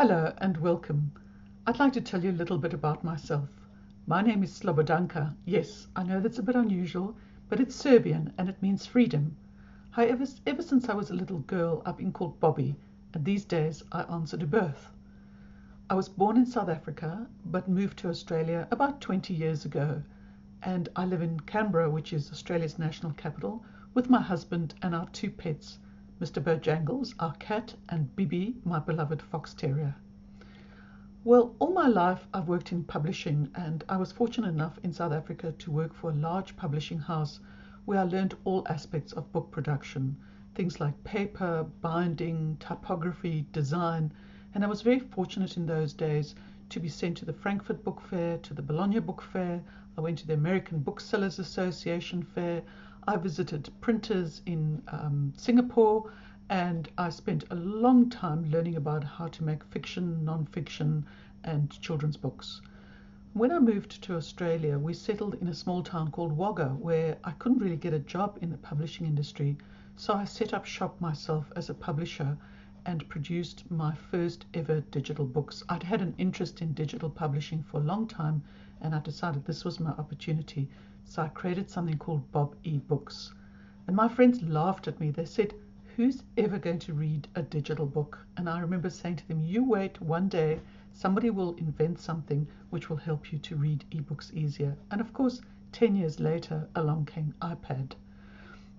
Hello and welcome. I'd like to tell you a little bit about myself. My name is Slobodanka. Yes, I know that's a bit unusual, but it's Serbian and it means freedom. However, ever since I was a little girl, I've been called Bobby, and these days I answer to birth. I was born in South Africa, but moved to Australia about 20 years ago, and I live in Canberra, which is Australia's national capital, with my husband and our two pets, Mr. Bojangles, our cat, and Bibi, my beloved fox terrier. Well, all my life I've worked in publishing, and I was fortunate enough in South Africa to work for a large publishing house where I learned all aspects of book production, things like paper, binding, typography, design, and I was very fortunate in those days to be sent to the Frankfurt Book Fair, to the Bologna Book Fair. I went to the American Booksellers Association Fair. I visited printers in Singapore, and I spent a long time learning about how to make fiction, non-fiction, and children's books. When I moved to Australia, we settled in a small town called Wagga, where I couldn't really get a job in the publishing industry, so I set up shop myself as a publisher and produced my first ever digital books. I'd had an interest in digital publishing for a long time, and I decided this was my opportunity, so I created something called Bob eBooks. And my friends laughed at me. They said, "Who's ever going to read a digital book?" And I remember saying to them, "You wait, one day somebody will invent something which will help you to read ebooks easier." And of course, 10 years later, along came iPad.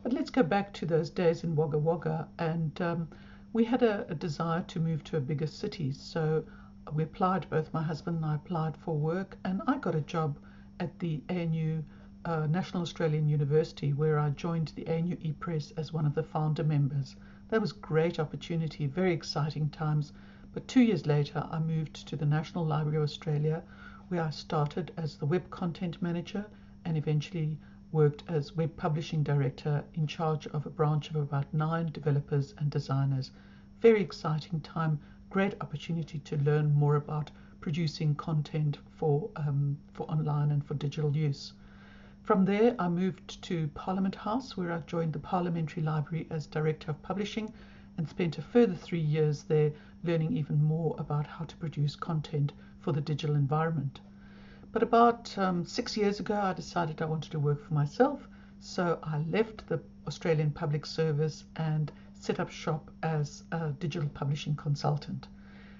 But let's go back to those days in Wagga Wagga, and we had a desire to move to a bigger city. So we applied, both my husband and I applied for work, and I got a job at the ANU, National Australian University, where I joined the ANU ePress as one of the founder members. That was a great opportunity, very exciting times. But 2 years later, I moved to the National Library of Australia, where I started as the web content manager and eventually worked as web publishing director in charge of a branch of about 9 developers and designers. Very exciting time, great opportunity to learn more about producing content for online and for digital use. From there, I moved to Parliament House, where I joined the Parliamentary Library as Director of Publishing and spent a further 3 years there learning even more about how to produce content for the digital environment. But about 6 years ago, I decided I wanted to work for myself, so I left the Australian Public Service and set up shop as a digital publishing consultant.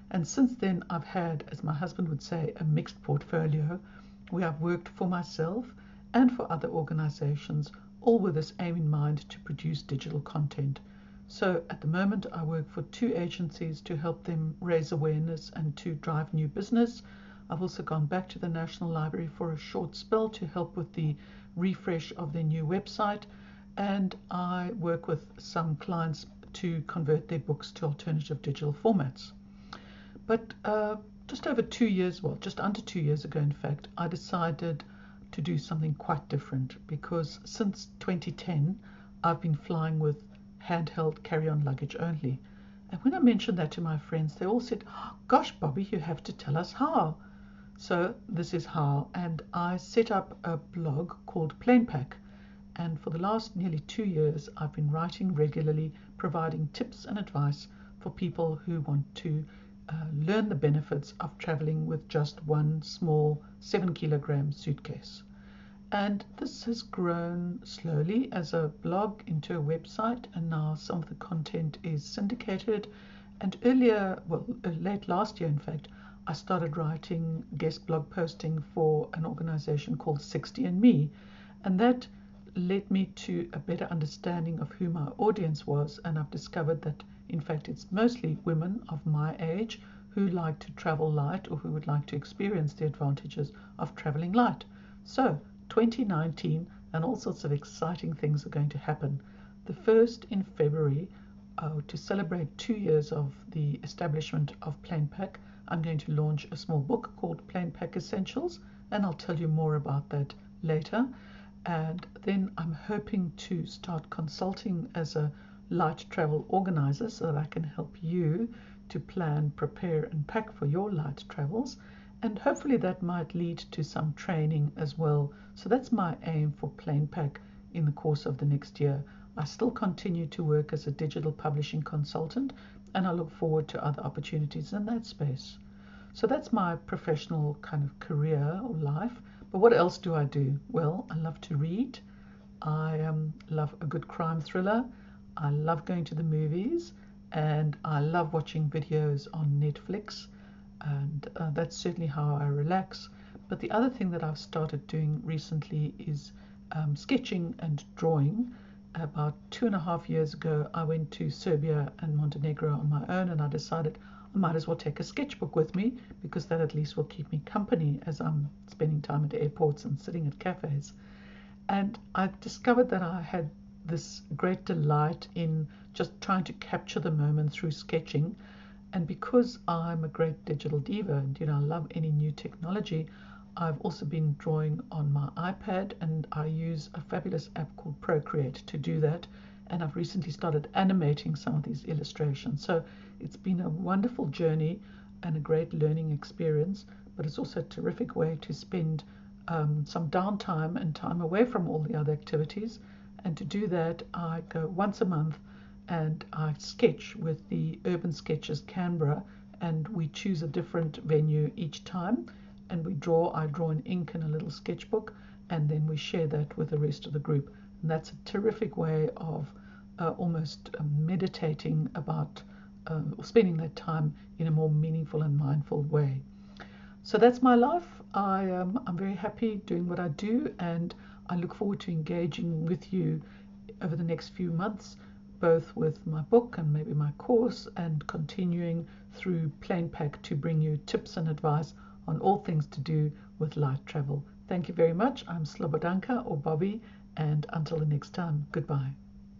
And since then, I've had, as my husband would say, a mixed portfolio where I've worked for myself and for other organizations, all with this aim in mind to produce digital content. So at the moment, I work for 2 agencies to help them raise awareness and to drive new business. I've also gone back to the National Library for a short spell to help with the refresh of their new website, and I work with some clients to convert their books to alternative digital formats. But just over 2 years, well, just under 2 years ago, in fact, I decided to do something quite different, because since 2010, I've been flying with handheld carry-on luggage only. And when I mentioned that to my friends, they all said, "Oh, gosh, Bobby, you have to tell us how." So this is how, and I set up a blog called Planepack, and for the last nearly 2 years I've been writing regularly, providing tips and advice for people who want to learn the benefits of traveling with just one small 7 kilogram suitcase. And this has grown slowly as a blog into a website, and now some of the content is syndicated. And late last year, in fact, I started writing guest blog posting for an organization called 60andMe, and that led me to a better understanding of who my audience was, and I've discovered that in fact it's mostly women of my age who like to travel light, or who would like to experience the advantages of traveling light. So 2019, and all sorts of exciting things are going to happen. The first in February, to celebrate 2 years of the establishment of Planepack, I'm going to launch a small book called Planepack Essentials, and I'll tell you more about that later. And then I'm hoping to start consulting as a light travel organizer, so that I can help you to plan, prepare, and pack for your light travels. And hopefully that might lead to some training as well. So that's my aim for Planepack in the course of the next year. I still continue to work as a digital publishing consultant, and I look forward to other opportunities in that space. So that's my professional kind of career or life. But what else do I do? Well, I love to read. I love a good crime thriller. I love going to the movies, and I love watching videos on Netflix. And that's certainly how I relax. But the other thing that I've started doing recently is sketching and drawing. About 2.5 years ago, I went to Serbia and Montenegro on my own, and I decided I might as well take a sketchbook with me because that at least will keep me company as I'm spending time at airports and sitting at cafes. And I discovered that I had this great delight in just trying to capture the moment through sketching. And because I'm a great digital diva and I love any new technology, I've also been drawing on my iPad, and I use a fabulous app called Procreate to do that. And I've recently started animating some of these illustrations. So it's been a wonderful journey and a great learning experience, but it's also a terrific way to spend some downtime and time away from all the other activities. And to do that, I go once a month and I sketch with the Urban Sketches Canberra, and we choose a different venue each time, and I draw in ink in a little sketchbook, and then we share that with the rest of the group. And that's a terrific way of almost meditating about spending that time in a more meaningful and mindful way. So that's my life. I'm very happy doing what I do, and I look forward to engaging with you over the next few months, both with my book and maybe my course, and continuing through Planepack to bring you tips and advice on all things to do with light travel. Thank you very much. I'm Slobodanka, or Bobby, and until the next time, goodbye.